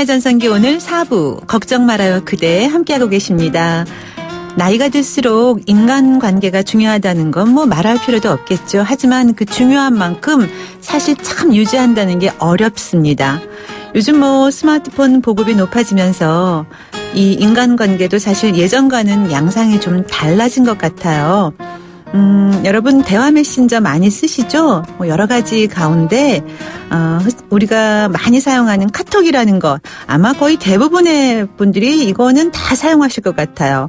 김현의 전성기 오늘 4부 걱정 말아요 그대 함께하고 계십니다. 나이가 들수록 인간관계가 중요하다는 건 뭐 말할 필요도 없겠죠. 하지만 그 중요한 만큼 사실 참 유지한다는 게 어렵습니다. 요즘 뭐 스마트폰 보급이 높아지면서 이 인간관계도 사실 예전과는 양상이 좀 달라진 것 같아요. 여러분 대화 메신저 많이 쓰시죠? 뭐 여러 가지 가운데 우리가 많이 사용하는 카톡이라는 것 아마 거의 대부분의 분들이 이거는 다 사용하실 것 같아요.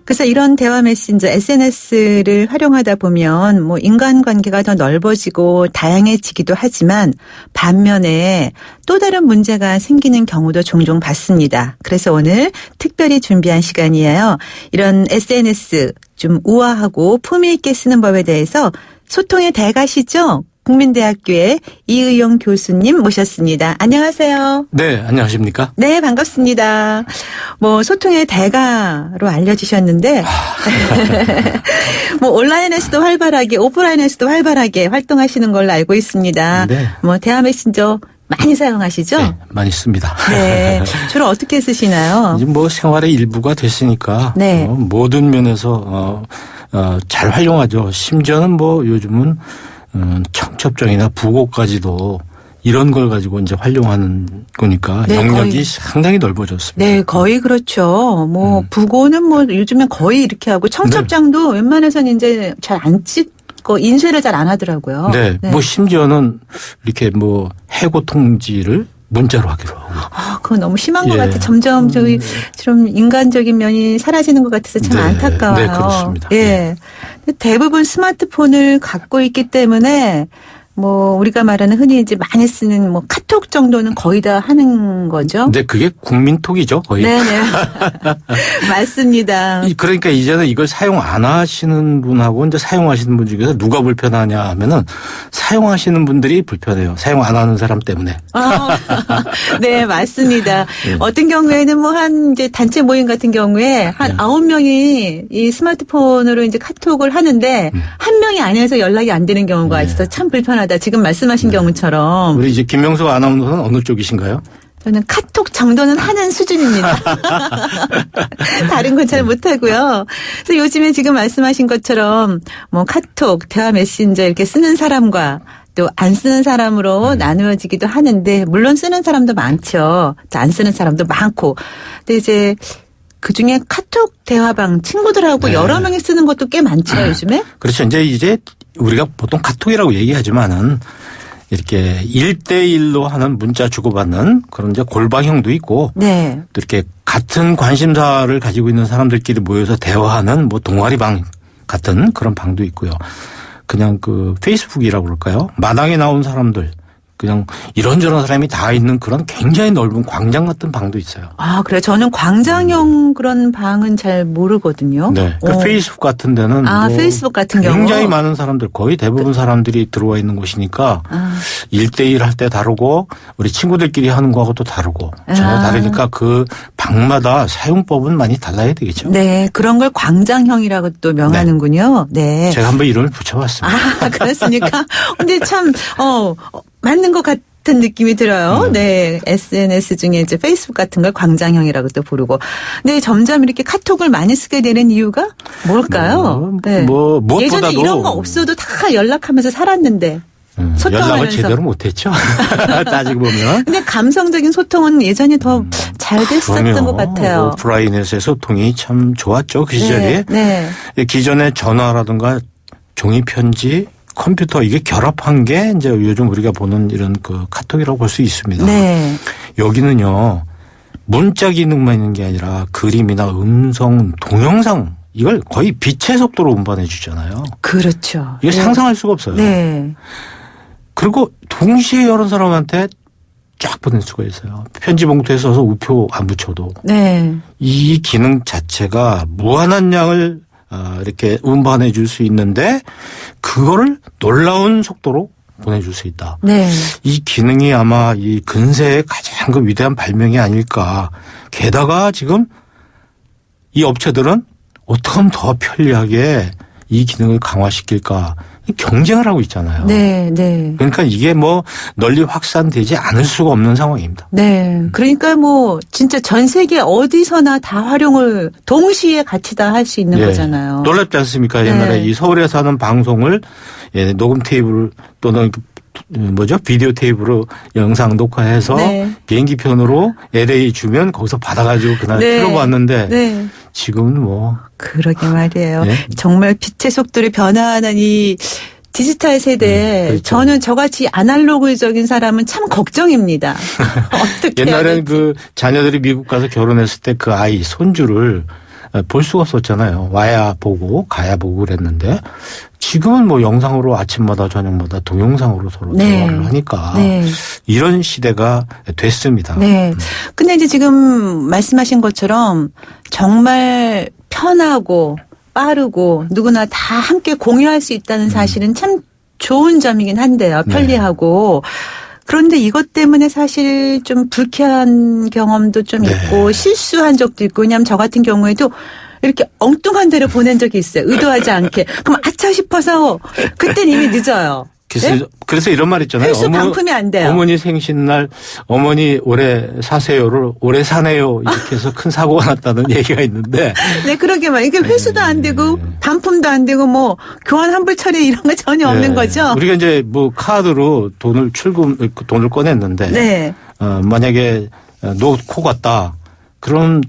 그래서 이런 대화 메신저 SNS를 활용하다 보면 뭐 인간관계가 더 넓어지고 다양해지기도 하지만 반면에 또 다른 문제가 생기는 경우도 종종 봤습니다. 그래서 오늘 특별히 준비한 시간이에요. 이런 SNS 좀 우아하고 품위 있게 쓰는 법에 대해서 소통의 대가시죠? 국민대학교의 이의용 교수님 모셨습니다. 안녕하세요. 네, 안녕하십니까? 네, 반갑습니다. 뭐 소통의 대가로 알려지셨는데 뭐 온라인에서도 활발하게 오프라인에서도 활발하게 활동하시는 걸로 알고 있습니다. 네. 뭐 대화 메신저 많이 사용하시죠? 네, 많이 씁니다. 네. 주로 어떻게 쓰시나요? 이제 뭐 생활의 일부가 됐으니까 네. 모든 면에서 잘 활용하죠. 심지어는 뭐 요즘은 청첩장이나 부고까지도 이런 걸 가지고 이제 활용하는 거니까 네, 영역이 거의. 상당히 넓어졌습니다. 네, 거의 그렇죠. 뭐 부고는 뭐 요즘엔 거의 이렇게 하고 청첩장도 웬만해서는 이제 잘 안 찍고 인쇄를 잘 안 하더라고요. 네, 뭐 심지어는 이렇게 뭐 해고 통지를 문자로 하기로 하고. 그건 너무 심한 것 예. 같아. 점점 저희 좀 인간적인 면이 사라지는 것 같아서 참 네. 안타까워요. 네, 그렇습니다. 예. 근데 대부분 스마트폰을 갖고 있기 때문에 뭐 우리가 말하는 흔히 이제 많이 쓰는 뭐 카톡 정도는 거의 다 하는 거죠. 근데 그게 국민톡이죠, 거의. 네네. 맞습니다. 그러니까 이제는 이걸 사용 안 하시는 분하고 이제 사용하시는 분 중에서 누가 불편하냐 하면은 사용하시는 분들이 불편해요. 사용 안 하는 사람 때문에. 네, 맞습니다. 어떤 경우에는 뭐 한 이제 단체 모임 같은 경우에 한 9명이 이 스마트폰으로 이제 카톡을 하는데 한 명이 안 해서 연락이 안 되는 경우가 있어서 참 불편하다. 지금 말씀하신 경우처럼. 우리 이제 김명수 아나운서는 어느 쪽이신가요? 저는 카톡 정도는 하는 수준입니다. 다른 건 잘 못하고요. 그래서 요즘에 지금 말씀하신 것처럼 뭐 카톡, 대화 메신저 이렇게 쓰는 사람과 또 안 쓰는 사람으로 나누어지기도 하는데 물론 쓰는 사람도 많죠. 또 안 쓰는 사람도 많고. 근데 이제 그중에 카톡 대화방 친구들하고 네. 여러 명이 쓰는 것도 꽤 많죠, 요즘에. 그렇죠. 이제 우리가 보통 카톡이라고 얘기하지만은 이렇게 1대1로 하는 문자 주고받는 그런 이제 골방형도 있고 네. 또 이렇게 같은 관심사를 가지고 있는 사람들끼리 모여서 대화하는 뭐 동아리방 같은 그런 방도 있고요. 그냥 그 페이스북이라고 그럴까요? 마당에 나온 사람들 그냥 이런저런 사람이 다 있는 그런 굉장히 넓은 광장 같은 방도 있어요. 아, 그래요? 저는 광장형 그런 방은 잘 모르거든요. 네. 그 페이스북 같은 데는 아, 뭐 페이스북 같은 경우. 굉장히 많은 사람들 거의 대부분 사람들이 들어와 있는 곳이니까 1대1 할 때 다르고 우리 친구들끼리 하는 거하고 또 다르고 전혀 다르니까 그 방마다 사용법은 많이 달라야 되겠죠. 네. 그런 걸 광장형이라고 또 명하는군요. 네. 제가 한번 이름을 붙여봤습니다. 아, 그렇습니까? 근데 참, 맞는 것 같은 느낌이 들어요. 네. SNS 중에 이제 페이스북 같은 걸 광장형이라고 또 부르고. 근데 점점 이렇게 카톡을 많이 쓰게 되는 이유가 뭘까요? 무엇보다도 예전에 이런 거 없어도 다 연락하면서 살았는데. 연락을 소통하면서. 제대로 못했죠. 따지고 보면. 근데 감성적인 소통은 예전에 더 잘 됐었던 것 같아요. 오프라인에서의 소통이 참 좋았죠. 그 시절에. 네. 기존에 전화라든가 종이 편지 컴퓨터 이게 결합한 게 이제 요즘 우리가 보는 이런 그 카톡이라고 볼 수 있습니다. 네. 여기는요 문자 기능만 있는 게 아니라 그림이나 음성, 동영상 이걸 거의 빛의 속도로 운반해 주잖아요. 그렇죠. 이게 상상할 수가 없어요. 네. 그리고 동시에 여러 사람한테 쫙 보낼 수가 있어요. 편지 봉투에 써서 우표 안 붙여도. 네. 이 기능 자체가 무한한 양을 이렇게 운반해 줄 수 있는데 그거를 놀라운 속도로 보내줄 수 있다. 네. 이 기능이 아마 이 근세의 가장 그 위대한 발명이 아닐까. 게다가 지금 이 업체들은 어떻게 하면 더 편리하게 이 기능을 강화시킬까 경쟁을 하고 있잖아요. 네, 네. 그러니까 이게 뭐 널리 확산되지 않을 수가 없는 상황입니다. 네. 그러니까 뭐 진짜 전 세계 어디서나 다 활용을 동시에 같이 다 할 수 있는 예. 거잖아요. 놀랍지 않습니까? 옛날에 네. 이 서울에서 하는 방송을 녹음 테이블 또는 비디오 테이프로 영상 녹화해서 네. 비행기 편으로 LA 주면 거기서 받아가지고 그날 네. 틀어봤는데 네. 지금은 뭐. 그러게 말이에요. 네. 정말 빛의 속도로 변화하는 이 디지털 세대에 그렇죠. 저는 저같이 아날로그적인 사람은 참 걱정입니다. 어떻게 옛날에는 그 자녀들이 미국 가서 결혼했을 때 그 아이 손주를 볼 수가 없었잖아요. 와야 보고 가야 보고 그랬는데 지금은 뭐 영상으로 아침마다 저녁마다 동영상으로 서로 네. 대화를 하니까 네. 이런 시대가 됐습니다. 네. 근데 이제 지금 말씀하신 것처럼 정말 편하고 빠르고 누구나 다 함께 공유할 수 있다는 사실은 참 좋은 점이긴 한데요. 편리하고. 그런데 이것 때문에 사실 좀 불쾌한 경험도 좀 네. 있고 실수한 적도 있고 왜냐하면 저 같은 경우에도 이렇게 엉뚱한 데로 보낸 적이 있어요. 의도하지 않게. 그럼 아차 싶어서 그땐 이미 늦어요. 그래서 이런 말 있잖아요. 필수 방품이 안 돼요. 어머니 생신날 어머니 오래 사세요를 오래 사네요 이렇게 해서 큰 사고가 났다는 얘기가 있는데. 네, 그러게 말. 이게 회수도 안 되고 반품도 안 되고 뭐 교환 환불 처리 이런 거 전혀 없는 거죠. 우리가 이제 뭐 카드로 돈을 꺼냈는데. 네. 만약에 놓고 갔다. 그럼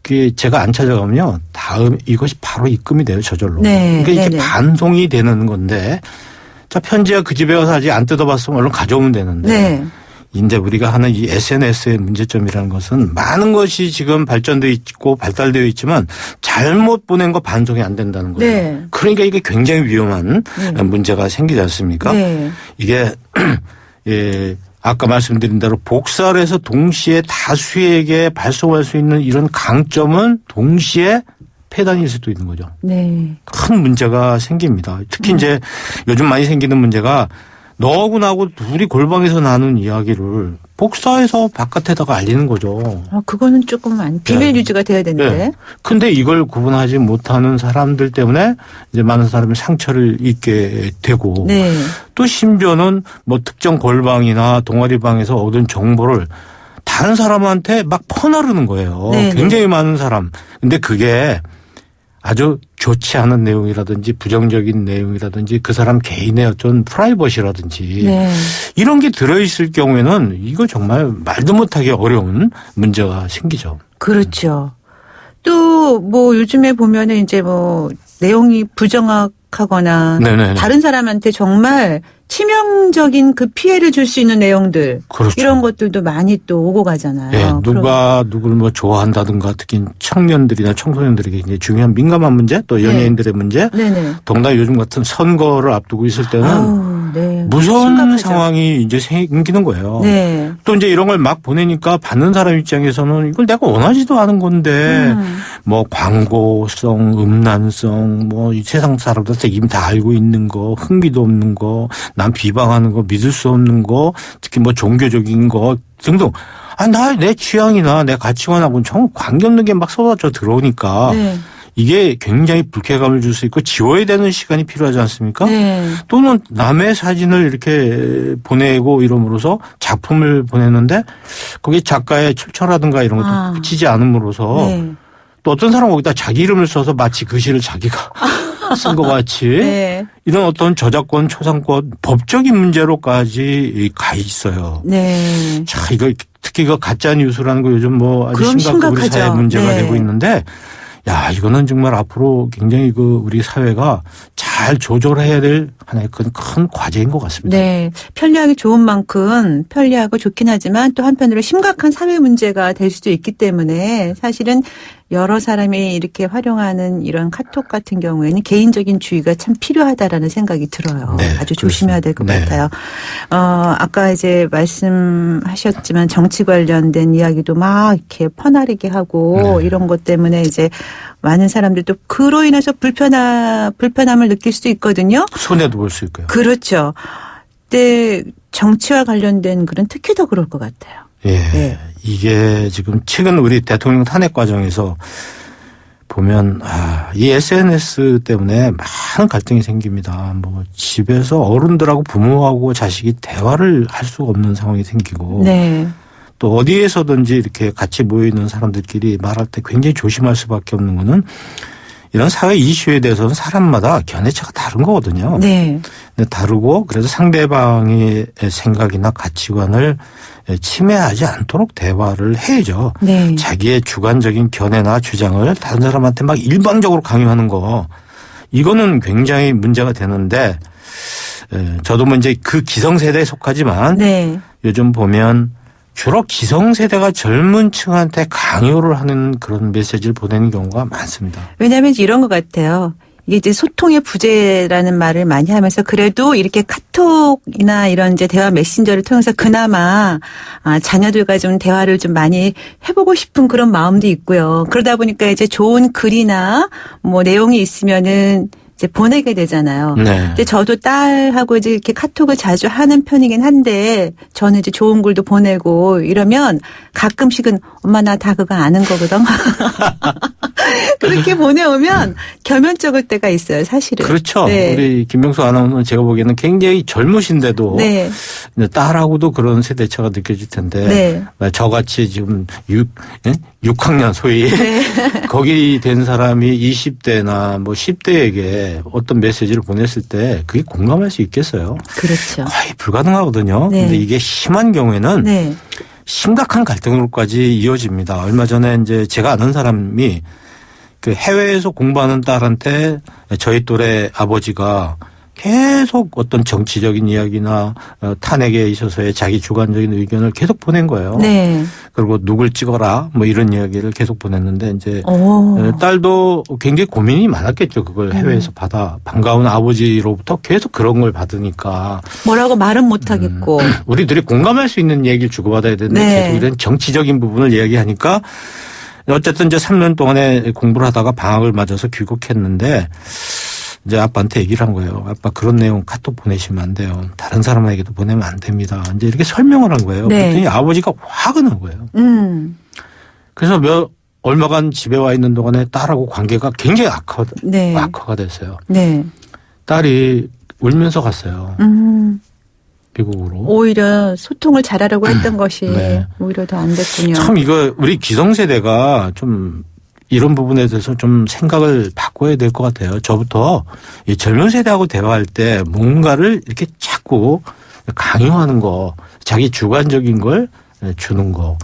그 제가 안 찾아가면요. 다음 이것이 바로 입금이 돼요. 저절로. 네. 그러니까 이게 네네. 반송이 되는 건데. 자, 편지야 그 집에 가서 아직 안 뜯어봤으면 얼른 가져오면 되는데. 네. 이제 우리가 하는 이 SNS의 문제점이라는 것은 많은 것이 지금 발전되어 있고 발달되어 있지만 잘못 보낸 거 반송이 안 된다는 거예요. 네. 그러니까 이게 굉장히 위험한 문제가 생기지 않습니까? 네. 이게 아까 말씀드린 대로 복사를 해서 동시에 다수에게 발송할 수 있는 이런 강점은 동시에 폐단일 수도 있는 거죠. 네. 큰 문제가 생깁니다. 특히 이제 요즘 많이 생기는 문제가 너하고 나하고 둘이 골방에서 나눈 이야기를 복사해서 바깥에다가 알리는 거죠. 그거는 조금 비밀 유지가 돼야 되는데. 네. 근데 이걸 구분하지 못하는 사람들 때문에 이제 많은 사람이 상처를 입게 되고 네. 또 심지어는 뭐 특정 골방이나 동아리방에서 얻은 정보를 다른 사람한테 막 퍼나르는 거예요. 네, 굉장히 네. 많은 사람. 근데 그게 아주 좋지 않은 내용이라든지 부정적인 내용이라든지 그 사람 개인의 어떤 프라이버시라든지 네. 이런 게 들어있을 경우에는 이거 정말 말도 못하기 어려운 문제가 생기죠. 그렇죠. 또 뭐 요즘에 보면은 이제 뭐 내용이 부정확하거나 네네네. 다른 사람한테 정말 치명적인 그 피해를 줄 수 있는 내용들 그렇죠. 이런 것들도 많이 또 오고 가잖아요. 네, 누가 누구를 뭐 좋아한다든가 특히 청년들이나 청소년들에게 굉장히 중요한 민감한 문제 또 연예인들의 문제 네네. 더군다나 요즘 같은 선거를 앞두고 있을 때는 아우, 네. 무서운 심각하죠. 상황이 이제 생기는 거예요. 네. 또 이제 이런 걸 막 보내니까 받는 사람 입장에서는 이걸 내가 원하지도 않은 건데 뭐 광고성, 음란성, 뭐 이 세상 사람들 이미 다 알고 있는 거, 흥미도 없는 거, 남 비방하는 거, 믿을 수 없는 거, 특히 뭐 종교적인 거 등등. 내 취향이나 내 가치관하고는 정말 관계없는 게 막 쏟아져 들어오니까 네. 이게 굉장히 불쾌감을 줄 수 있고 지워야 되는 시간이 필요하지 않습니까? 네. 또는 남의 사진을 이렇게 보내고 이러므로서 작품을 보냈는데 거기에 작가의 출처라든가 이런 것도 붙이지 않음으로써 네. 또 어떤 사람은 거기다 자기 이름을 써서 마치 그 시를 자기가 쓴 것 같이 네. 이런 어떤 저작권, 초상권, 법적인 문제로까지 가 있어요. 네. 자, 이거 특히 이거 가짜 뉴스라는 거 요즘 뭐 아주 그럼 심각한 우리 심각하죠. 사회 문제가 네. 되고 있는데 야, 이거는 정말 앞으로 굉장히 우리 사회가 잘 조절해야 될 하나의 큰 과제인 것 같습니다. 네. 편리하기 좋은 만큼 편리하고 좋긴 하지만 또 한편으로 심각한 사회 문제가 될 수도 있기 때문에 사실은 여러 사람이 이렇게 활용하는 이런 카톡 같은 경우에는 개인적인 주의가 참 필요하다라는 생각이 들어요. 네, 아주 조심해야 될 것 네. 같아요. 아까 이제 말씀하셨지만 정치 관련된 이야기도 막 이렇게 퍼나르게 하고 네. 이런 것 때문에 이제 많은 사람들도 그로 인해서 불편함을 느낄 수도 있거든요. 손해도 볼 수 있고요. 그렇죠. 근데 정치와 관련된 글은 특히 더 그럴 것 같아요. 예. 네. 이게 지금 최근 우리 대통령 탄핵 과정에서 보면 이 SNS 때문에 많은 갈등이 생깁니다. 뭐 집에서 어른들하고 부모하고 자식이 대화를 할 수가 없는 상황이 생기고 네. 또 어디에서든지 이렇게 같이 모여 있는 사람들끼리 말할 때 굉장히 조심할 수밖에 없는 거는 이런 사회 이슈에 대해서는 사람마다 견해차가 다른 거거든요. 네. 근데 다르고 그래서 상대방의 생각이나 가치관을 침해하지 않도록 대화를 해야죠. 네. 자기의 주관적인 견해나 주장을 다른 사람한테 막 일방적으로 강요하는 거 이거는 굉장히 문제가 되는데 저도 뭐 이제 그 기성세대에 속하지만 네. 요즘 보면 주로 기성세대가 젊은 층한테 강요를 하는 그런 메시지를 보내는 경우가 많습니다. 왜냐하면 이런 것 같아요. 이게 이제 소통의 부재라는 말을 많이 하면서 그래도 이렇게 카톡이나 이런 이제 대화 메신저를 통해서 그나마 자녀들과 좀 대화를 좀 많이 해보고 싶은 그런 마음도 있고요. 그러다 보니까 이제 좋은 글이나 뭐 내용이 있으면은 이제 보내게 되잖아요. 네. 근데 저도 딸하고 이제 이렇게 카톡을 자주 하는 편이긴 한데 저는 이제 좋은 글도 보내고 이러면 가끔씩은 엄마 나 다 그거 아는 거거든. 그렇게 보내오면 겸연쩍을 때가 있어요, 사실은. 그렇죠. 네. 우리 김명수 아나운서는 제가 보기에는 굉장히 젊으신데도 네. 딸하고도 그런 세대차가 느껴질 텐데 네. 저같이 지금 6학년 소위 거기 된 사람이 20대나 뭐 10대에게 어떤 메시지를 보냈을 때 그게 공감할 수 있겠어요? 그렇죠. 거의 불가능하거든요. 네. 근데 이게 심한 경우에는 네. 심각한 갈등으로까지 이어집니다. 얼마 전에 이제 제가 아는 사람이 그 해외에서 공부하는 딸한테 저희 또래 아버지가 계속 어떤 정치적인 이야기나 탄핵에 있어서의 자기 주관적인 의견을 계속 보낸 거예요. 네. 그리고 누굴 찍어라 뭐 이런 이야기를 계속 보냈는데 이제 오. 딸도 굉장히 고민이 많았겠죠. 그걸 해외에서 받아 반가운 아버지로부터 계속 그런 걸 받으니까 뭐라고 말은 못 하겠고. 우리들이 공감할 수 있는 얘기를 주고받아야 되는데 네. 계속 이런 정치적인 부분을 이야기하니까 어쨌든 이제 3년 동안에 공부를 하다가 방학을 맞아서 귀국했는데 이제 아빠한테 얘기를 한 거예요. 아빠 그런 내용 카톡 보내시면 안 돼요. 다른 사람에게도 보내면 안 됩니다. 이제 이렇게 설명을 한 거예요. 네. 그랬더니 아버지가 화가 난 거예요. 그래서 얼마간 집에 와 있는 동안에 딸하고 관계가 굉장히 네. 악화가 됐어요. 네. 딸이 울면서 갔어요. 미국으로. 오히려 소통을 잘하려고 했던 것이 네. 오히려 더 안 됐군요. 참 이거 우리 기성세대가 좀 이런 부분에 대해서 좀 생각을 바꿔야 될 것 같아요. 저부터 이 젊은 세대하고 대화할 때 뭔가를 이렇게 자꾸 강요하는 거, 자기 주관적인 걸 주는 거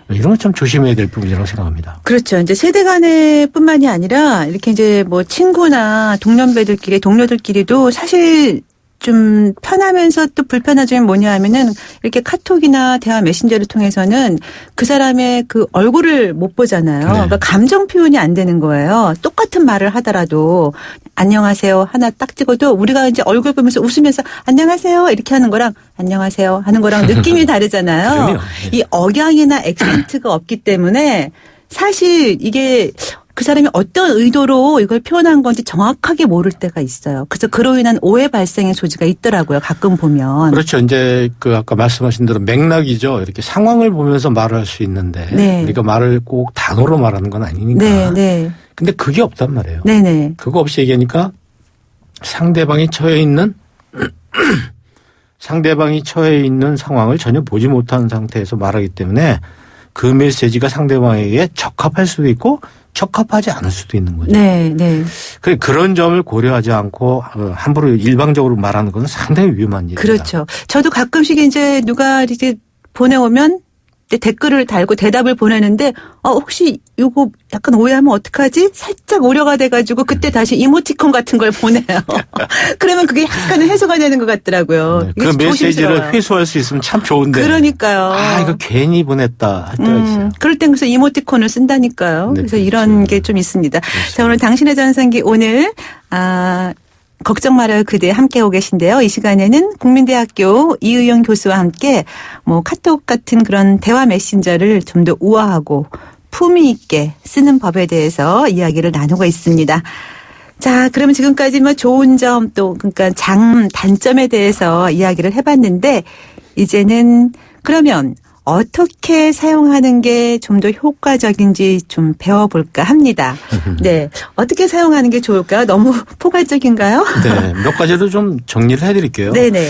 이런 건 좀 조심해야 될 부분이라고 생각합니다. 그렇죠. 이제 세대 간에뿐만이 아니라 이렇게 이제 뭐 친구나 동년배들끼리 동료들끼리도 사실 좀 편하면서 또 불편한 점이 뭐냐 하면은 이렇게 카톡이나 대화 메신저를 통해서는 그 사람의 그 얼굴을 못 보잖아요. 네. 그러니까 감정 표현이 안 되는 거예요. 똑같은 말을 하더라도 안녕하세요 하나 딱 찍어도 우리가 이제 얼굴 보면서 웃으면서 안녕하세요 이렇게 하는 거랑 안녕하세요 하는 거랑 느낌이 다르잖아요. 그럼요. 네. 이 억양이나 액센트가 없기 때문에 사실 이게 그 사람이 어떤 의도로 이걸 표현한 건지 정확하게 모를 때가 있어요. 그래서 그로 인한 오해 발생의 소지가 있더라고요. 가끔 보면. 그렇죠. 이제 그 아까 말씀하신 대로 맥락이죠. 이렇게 상황을 보면서 말을 할 수 있는데 네. 우리가 말을 꼭 단어로 말하는 건 아니니까. 네, 네. 근데 그게 없단 말이에요. 네, 네. 그거 없이 얘기하니까 상대방이 처해 있는 상황을 전혀 보지 못한 상태에서 말하기 때문에 그 메시지가 상대방에게 적합할 수도 있고 적합하지 않을 수도 있는 거죠. 네, 네. 그런 점을 고려하지 않고 함부로 일방적으로 말하는 것은 상당히 위험한 일입니다. 그렇죠. 저도 가끔씩 이제 누가 이제 보내오면 댓글을 달고 대답을 보내는데 혹시 이거 약간 오해하면 어떡하지? 살짝 오려가 돼가지고 그때 다시 이모티콘 같은 걸 보내요. 그러면 그게 약간은 해소가 되는 것 같더라고요. 네, 그 메시지를 조심스러워요. 회수할 수 있으면 참 좋은데. 그러니까요. 이거 괜히 보냈다 할 때가 있어요. 그럴 땐 그래서 이모티콘을 쓴다니까요. 네, 그래서 그렇죠. 이런 게 좀 있습니다. 그렇습니다. 자, 오늘 당신의 전성기 오늘 걱정 말아요 그대 함께 오고 계신데요. 이 시간에는 국민대학교 이의용 교수와 함께 뭐 카톡 같은 그런 대화 메신저를 좀 더 우아하고 품위 있게 쓰는 법에 대해서 이야기를 나누고 있습니다. 자, 그러면 지금까지 뭐 좋은 점 또 그러니까 단점에 대해서 이야기를 해봤는데 이제는 그러면 어떻게 사용하는 게 좀 더 효과적인지 좀 배워볼까 합니다. 네. 어떻게 사용하는 게 좋을까요? 너무 포괄적인가요? 네. 몇 가지로 좀 정리를 해드릴게요. 네네.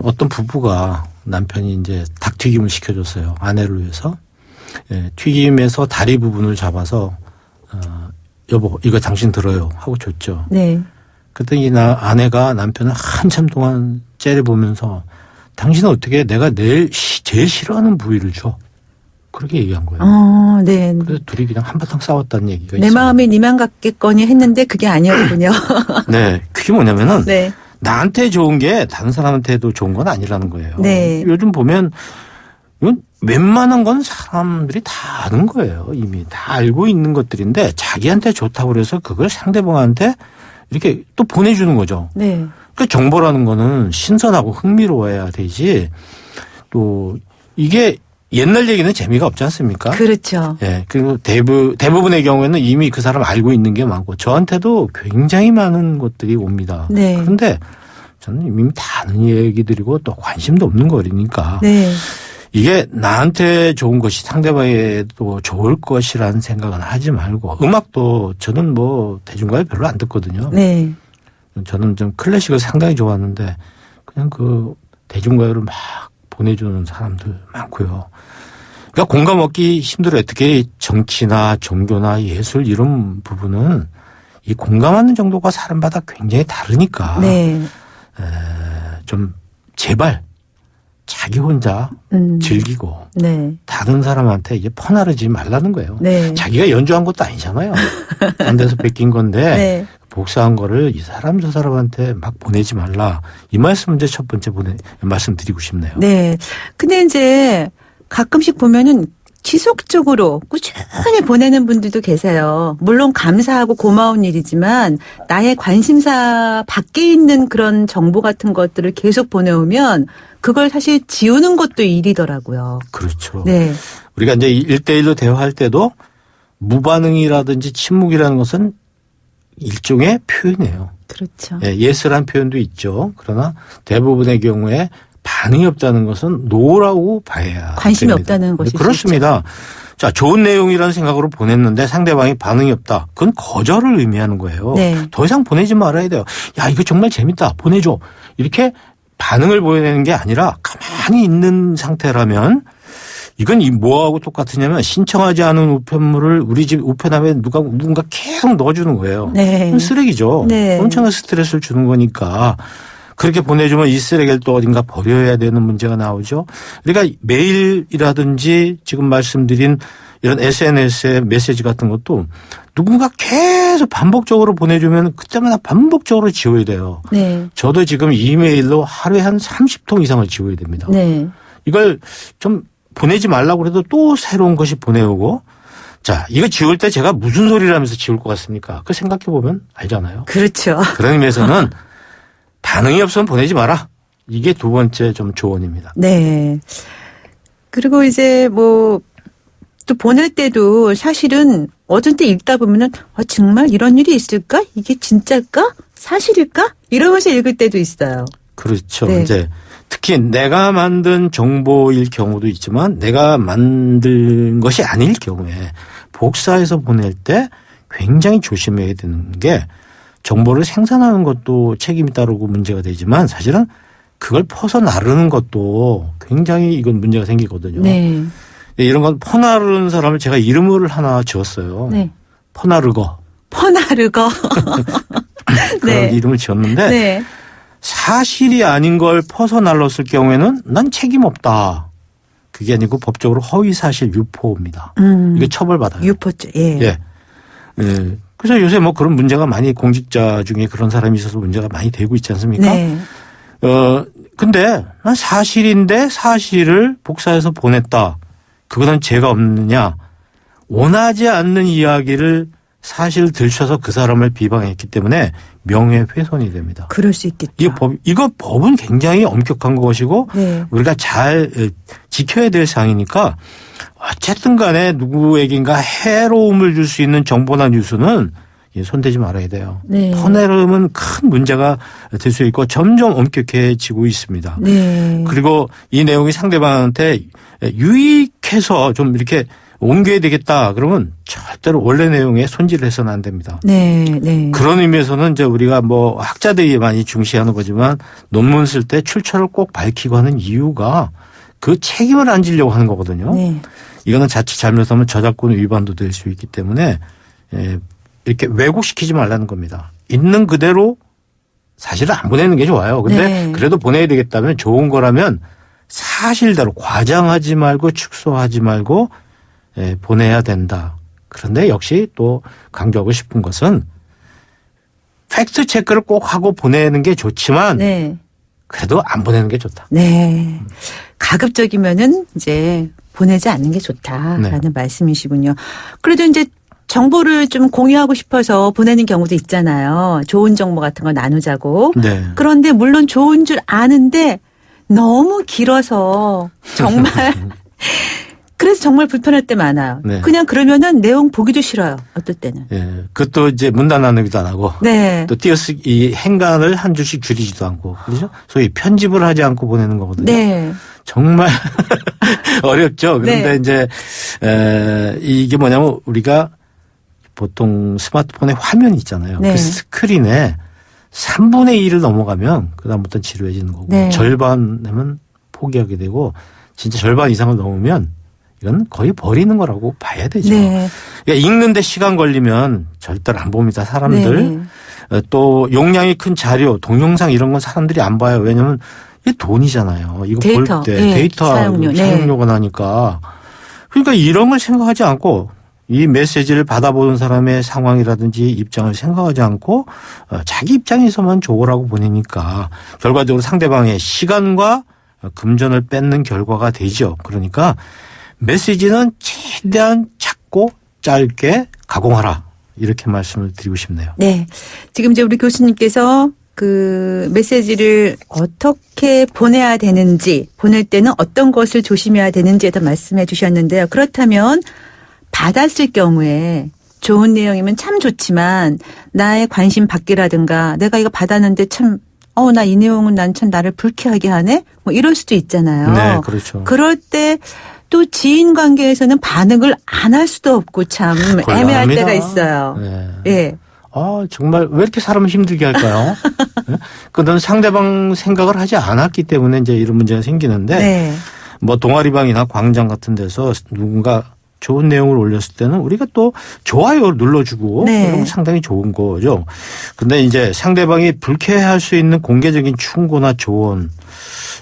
어떤 부부가 남편이 이제 닭튀김을 시켜줬어요. 아내를 위해서. 예, 튀김에서 다리 부분을 잡아서 여보 이거 당신 들어요 하고 줬죠. 네. 그랬더니 아내가 남편을 한참 동안 째려보면서 당신은 어떻게 내가 제일 싫어하는 부위를 줘? 그렇게 얘기한 거예요. 네. 그래서 둘이 그냥 한바탕 싸웠다는 얘기가 내 있어요. 마음이 니만 같겠거니 했는데 그게 아니었군요. 네. 그게 뭐냐면은 네. 나한테 좋은 게 다른 사람한테도 좋은 건 아니라는 거예요. 네. 요즘 보면 웬만한 건 사람들이 다 아는 거예요. 이미 다 알고 있는 것들인데 자기한테 좋다고 그래서 그걸 상대방한테 이렇게 또 보내주는 거죠. 네. 그 정보라는 거는 신선하고 흥미로워야 되지. 또 이게 옛날 얘기는 재미가 없지 않습니까? 그렇죠. 예. 그리고 대부분의 경우에는 이미 그 사람 알고 있는 게 많고 저한테도 굉장히 많은 것들이 옵니다. 네. 그런데 저는 이미 다 아는 얘기들이고 또 관심도 없는 거니까. 네. 이게 나한테 좋은 것이 상대방에도 좋을 것이라는 생각은 하지 말고 음악도 저는 뭐 대중가요 별로 안 듣거든요. 네. 저는 좀 클래식을 상당히 좋아하는데 그냥 그 대중가요를 막 보내주는 사람들 많고요. 그러니까 공감 얻기 힘들어요. 특히 정치나 종교나 예술 이런 부분은 이 공감하는 정도가 사람마다 굉장히 다르니까 네. 좀 제발 자기 혼자 즐기고 네. 다른 사람한테 이제 퍼나르지 말라는 거예요. 네. 자기가 연주한 것도 아니잖아요. 딴 데서 뺏긴 건데 네. 복사한 거를 이 사람 저 사람한테 막 보내지 말라. 이 말씀 이제 첫 번째 말씀드리고 싶네요. 네. 근데 이제 가끔씩 보면은 지속적으로 꾸준히 보내는 분들도 계세요. 물론 감사하고 고마운 일이지만 나의 관심사 밖에 있는 그런 정보 같은 것들을 계속 보내오면 그걸 사실 지우는 것도 일이더라고요. 그렇죠. 네. 우리가 이제 1대1로 대화할 때도 무반응이라든지 침묵이라는 것은 일종의 표현이에요. 그렇죠. 예, 예스란 표현도 있죠. 그러나 대부분의 경우에 반응이 없다는 것은 노라고 봐야 관심이 됩니다. 없다는 것이 그렇습니다. 자, 좋은 내용이라는 생각으로 보냈는데 상대방이 반응이 없다. 그건 거절을 의미하는 거예요. 네. 더 이상 보내지 말아야 돼요. 야, 이거 정말 재밌다. 보내줘. 이렇게 반응을 보여내는 게 아니라 가만히 있는 상태라면 이건 뭐하고 똑같으냐면 신청하지 않은 우편물을 우리 집 우편함에 누군가 계속 넣어주는 거예요. 네. 쓰레기죠. 네. 엄청난 스트레스를 주는 거니까 그렇게 보내주면 이 쓰레기를 또 어딘가 버려야 되는 문제가 나오죠. 그러니까 메일이라든지 지금 말씀드린 이런 SNS의 메시지 같은 것도 누군가 계속 반복적으로 보내주면 그때마다 반복적으로 지워야 돼요. 네. 저도 지금 이메일로 하루에 한 30통 이상을 지워야 됩니다. 네. 이걸 좀 보내지 말라고 해도 또 새로운 것이 보내오고 자, 이거 지울 때 제가 무슨 소리를 하면서 지울 것 같습니까? 그 생각해 보면 알잖아요. 그렇죠. 그런 의미에서는 반응이 없으면 보내지 마라. 이게 두 번째 좀 조언입니다. 네. 그리고 이제 뭐 또 보낼 때도 사실은 어떤 때 읽다 보면은 정말 이런 일이 있을까? 이게 진짜일까? 사실일까? 이러면서 읽을 때도 있어요. 그렇죠. 네. 이제 특히 내가 만든 정보일 경우도 있지만 내가 만든 것이 아닐 경우에 복사해서 보낼 때 굉장히 조심해야 되는 게 정보를 생산하는 것도 책임이 따르고 문제가 되지만 사실은 그걸 퍼서 나르는 것도 굉장히 이건 문제가 생기거든요. 네. 이런 건 퍼나르는 사람을 제가 이름을 하나 지었어요. 네. 퍼나르거. 퍼나르거. 그런 네. 이름을 지었는데 네. 사실이 아닌 걸 퍼서 날랐을 경우에는 난 책임 없다. 그게 아니고 법적으로 허위사실 유포입니다. 이게 처벌받아요. 유포죄. 예. 예. 예. 그래서 요새 뭐 그런 문제가 많이 공직자 중에 그런 사람이 있어서 문제가 많이 되고 있지 않습니까? 네. 근데 난 사실인데 사실을 복사해서 보냈다. 그거는 죄가 없느냐. 원하지 않는 이야기를 사실 들춰서 그 사람을 비방했기 때문에 명예훼손이 됩니다. 그럴 수 있겠죠. 이거 법은 굉장히 엄격한 것이고 네. 우리가 잘 지켜야 될 사항이니까 어쨌든 간에 누구에겐가 해로움을 줄 수 있는 정보나 뉴스는 손대지 말아야 돼요. 네. 퍼내려면 큰 문제가 될 수 있고 점점 엄격해지고 있습니다. 네. 그리고 이 내용이 상대방한테 유익해서 좀 이렇게 옮겨야 되겠다 그러면 절대로 원래 내용에 손질을 해서는 안 됩니다. 네. 네. 그런 의미에서는 이제 우리가 뭐 학자들이 많이 중시하는 거지만 논문 쓸 때 출처를 꼭 밝히고 하는 이유가 그 책임을 안 지려고 하는 거거든요. 네. 이거는 자칫 잘못하면 저작권 위반도 될 수 있기 때문에 이렇게 왜곡시키지 말라는 겁니다. 있는 그대로 사실은 안 보내는 게 좋아요. 근데 네. 그래도 보내야 되겠다면 좋은 거라면 사실대로 과장하지 말고 축소하지 말고 보내야 된다. 그런데 역시 또 강조하고 싶은 것은 팩트 체크를 꼭 하고 보내는 게 좋지만 네. 그래도 안 보내는 게 좋다. 네. 가급적이면은 이제 보내지 않는 게 좋다라는 네. 말씀이시군요. 그래도 이제 정보를 좀 공유하고 싶어서 보내는 경우도 있잖아요. 좋은 정보 같은 거 나누자고. 네. 그런데 물론 좋은 줄 아는데 너무 길어서 정말 그래서 정말 불편할 때 많아요. 네. 그냥 그러면은 내용 보기도 싫어요. 어떨 때는. 예. 그것도 이제 문단 나누기도 안 하고. 네. 또 띄어쓰기 행간을 한 줄씩 줄이지도 않고. 그렇죠? 소위 편집을 하지 않고 보내는 거거든요. 네. 정말 어렵죠. 그런데 네. 이제 이게 뭐냐면 우리가 보통 스마트폰에 화면이 있잖아요. 네. 그 스크린에 3분의 1을 넘어가면 그다음부터 지루해지는 거고 네. 절반 되면 포기하게 되고 진짜 절반 이상을 넘으면 이건 거의 버리는 거라고 봐야 되죠. 네. 그러니까 읽는데 시간 걸리면 절대로 안 봅니다. 사람들. 네. 또 용량이 큰 자료, 동영상 이런 건 사람들이 안 봐요. 왜냐하면 이게 돈이잖아요. 이거 데이터. 볼 때 네. 데이터 사용료. 사용료가 나니까. 그러니까 이런 걸 생각하지 않고 이 메시지를 받아보는 사람의 상황이라든지 입장을 생각하지 않고 자기 입장에서만 좋으라고 보내니까 결과적으로 상대방의 시간과 금전을 뺏는 결과가 되죠. 그러니까 메시지는 최대한 작고 짧게 가공하라. 이렇게 말씀을 드리고 싶네요. 네. 지금 이제 우리 교수님께서 그 메시지를 어떻게 보내야 되는지, 보낼 때는 어떤 것을 조심해야 되는지에 대해 말씀해 주셨는데요. 그렇다면 받았을 경우에 좋은 내용이면 참 좋지만 나의 관심 받기라든가 내가 이거 받았는데 참 나 이 내용은 난 참 나를 불쾌하게 하네? 뭐 이럴 수도 있잖아요. 네, 그렇죠. 그럴 때 또 지인 관계에서는 반응을 안 할 수도 없고 참 애매할 곤란합니다. 때가 있어요. 네. 예. 아, 정말 왜 이렇게 사람을 힘들게 할까요? 그건 상대방 생각을 하지 않았기 때문에 이제 이런 문제가 생기는데 네. 뭐 동아리방이나 광장 같은 데서 누군가 좋은 내용을 올렸을 때는 우리가 또 좋아요를 눌러주고 네. 그러면 상당히 좋은 거죠. 근데 이제 상대방이 불쾌해할 수 있는 공개적인 충고나 조언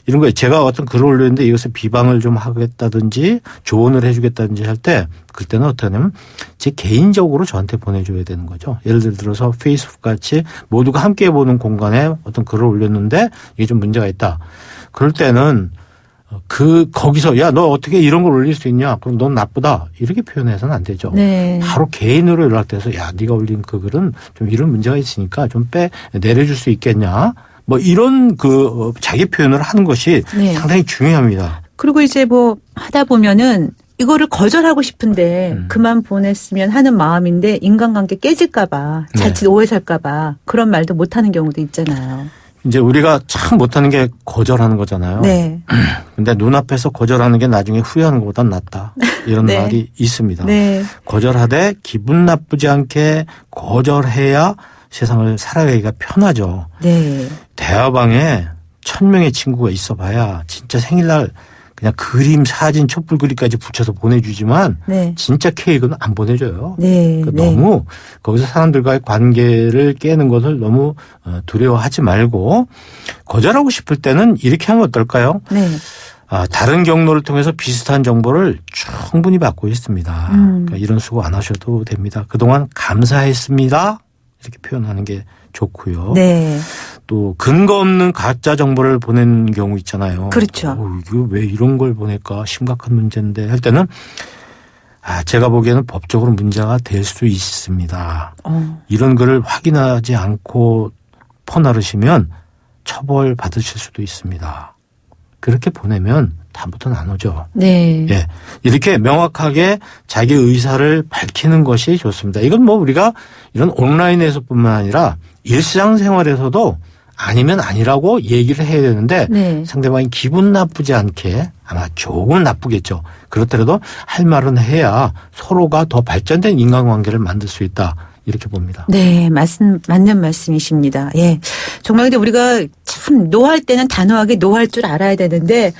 이런 거에 제가 어떤 글을 올렸는데 이것을 비방을 좀 하겠다든지 조언을 해주겠다든지 할 때 그때는 어떻게 하냐면 제 개인적으로 저한테 보내줘야 되는 거죠. 예를 들어서 페이스북 같이 모두가 함께 보는 공간에 어떤 글을 올렸는데 이게 좀 문제가 있다. 그럴 때는 거기서 야, 너 어떻게 이런 걸 올릴 수 있냐? 그럼 넌 나쁘다. 이렇게 표현해서는 안 되죠. 네. 바로 개인으로 연락돼서 야, 네가 올린 그 글은 좀 이런 문제가 있으니까 좀 내려줄 수 있겠냐? 뭐 이런 자기 표현을 하는 것이 네. 상당히 중요합니다. 그리고 이제 뭐 하다 보면은 이거를 거절하고 싶은데 그만 보냈으면 하는 마음인데 인간관계 깨질까봐 자칫 오해 살까봐 그런 말도 못하는 경우도 있잖아요. 이제 우리가 참 못하는 게 거절하는 거잖아요. 네. 근데 눈앞에서 거절하는 게 나중에 후회하는 것보단 낫다. 이런 네. 말이 있습니다. 네. 거절하되 기분 나쁘지 않게 거절해야 세상을 살아가기가 편하죠. 네. 대화방에 1000명의 친구가 있어 봐야 진짜 생일날 그냥 그림, 사진, 촛불그림까지 붙여서 보내주지만 네. 진짜 케이크는 안 보내줘요. 네. 그러니까 네. 너무 거기서 사람들과의 관계를 깨는 것을 너무 두려워하지 말고 거절하고 싶을 때는 이렇게 하면 어떨까요? 네. 다른 경로를 통해서 비슷한 정보를 충분히 받고 있습니다. 그러니까 이런 수고 안 하셔도 됩니다. 그동안 감사했습니다. 이렇게 표현하는 게 좋고요. 네. 또 근거 없는 가짜 정보를 보낸 경우 있잖아요. 그렇죠. 이거 왜 이런 걸 보낼까 심각한 문제인데 할 때는 제가 보기에는 법적으로 문제가 될 수 있습니다. 이런 글을 확인하지 않고 퍼나르시면 처벌 받으실 수도 있습니다. 그렇게 보내면 다음부터는 안 오죠. 네. 예. 이렇게 명확하게 자기 의사를 밝히는 것이 좋습니다. 이건 뭐 우리가 이런 온라인에서뿐만 아니라 일상생활에서도 아니면 아니라고 얘기를 해야 되는데 네. 상대방이 기분 나쁘지 않게 아마 조금 나쁘겠죠. 그렇더라도 할 말은 해야 서로가 더 발전된 인간관계를 만들 수 있다. 이렇게 봅니다. 네, 맞는 말씀이십니다. 예. 정말 근데 우리가 참 노할 때는 단호하게 노할 줄 알아야 되는데,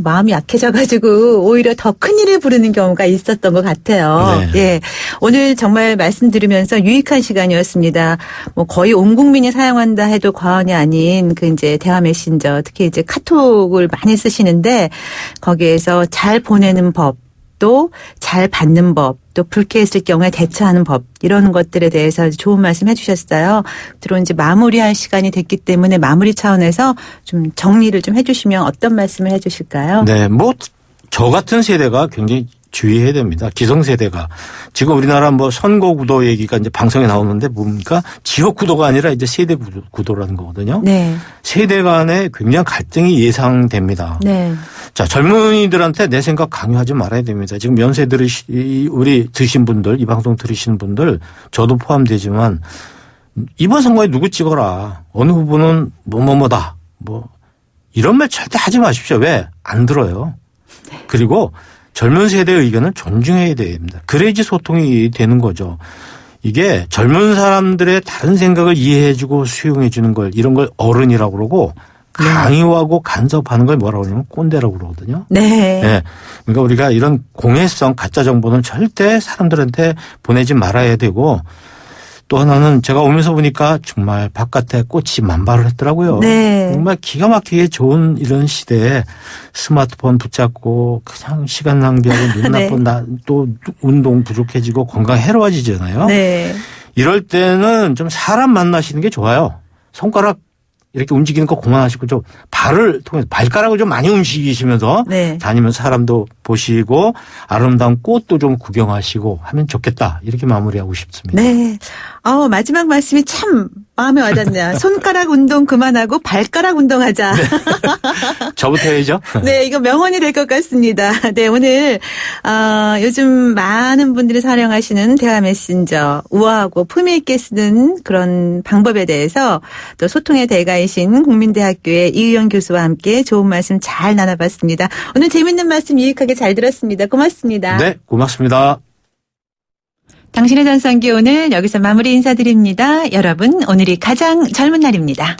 마음이 약해져가지고 오히려 더 큰일을 부르는 경우가 있었던 것 같아요. 네. 예. 오늘 정말 말씀 들으면서 유익한 시간이었습니다. 뭐 거의 온 국민이 사용한다 해도 과언이 아닌 그 이제 대화 메신저, 특히 이제 카톡을 많이 쓰시는데, 거기에서 잘 보내는 법, 또 잘 받는 법, 또 불쾌했을 경우에 대처하는 법, 이런 것들에 대해서 좋은 말씀 해주셨어요. 들어온 이제 마무리할 시간이 됐기 때문에 마무리 차원에서 좀 정리를 좀 해주시면 어떤 말씀을 해주실까요? 네, 뭐 저 같은 세대가 굉장히 주의해야 됩니다. 기성세대가. 지금 우리나라 뭐 선거구도 얘기가 이제 방송에 나오는데 뭡니까? 지역구도가 아니라 이제 세대구도라는 거거든요. 네. 세대 간에 굉장히 갈등이 예상됩니다. 네. 자, 젊은이들한테 내 생각 강요하지 말아야 됩니다. 지금 연세 우리 드신 분들, 이 방송 들으시는 분들, 저도 포함되지만 이번 선거에 누구 찍어라. 어느 후보는 뭐뭐뭐다. 뭐 이런 말 절대 하지 마십시오. 왜? 안 들어요. 그리고 젊은 세대의 의견을 존중해야 됩니다. 그래야지 소통이 되는 거죠. 이게 젊은 사람들의 다른 생각을 이해해주고 수용해주는 걸 이런 걸 어른이라고 그러고 강요하고 간섭하는 걸 뭐라고 그러냐면 꼰대라고 그러거든요. 네. 네. 그러니까 우리가 이런 공해성 가짜 정보는 절대 사람들한테 보내지 말아야 되고 또 하나는 제가 오면서 보니까 정말 바깥에 꽃이 만발을 했더라고요. 네. 정말 기가 막히게 좋은 이런 시대에 스마트폰 붙잡고 그냥 시간 낭비하고 눈 네. 나쁜 또 운동 부족해지고 건강 해로워지잖아요. 네. 이럴 때는 좀 사람 만나시는 게 좋아요. 손가락 이렇게 움직이는 거 그만하시고 좀 발을 통해서 발가락을 좀 많이 움직이시면서 네. 다니면서 사람도 보시고 아름다운 꽃도 좀 구경하시고 하면 좋겠다. 이렇게 마무리하고 싶습니다. 네. 마지막 말씀이 참 마음에 와닿네요. 손가락 운동 그만하고 발가락 운동하자. 네. 저부터 해야죠. 네, 이거 명언이 될 것 같습니다. 네, 오늘 요즘 많은 분들이 사용하시는 대화 메신저 우아하고 품위 있게 쓰는 그런 방법에 대해서 또 소통의 대가이신 국민대학교의 이의영 교수와 함께 좋은 말씀 잘 나눠봤습니다. 오늘 재밌는 말씀 유익하게 잘 들었습니다. 고맙습니다. 네, 고맙습니다. 당신의 전성기 오늘 여기서 마무리 인사드립니다. 여러분, 오늘이 가장 젊은 날입니다.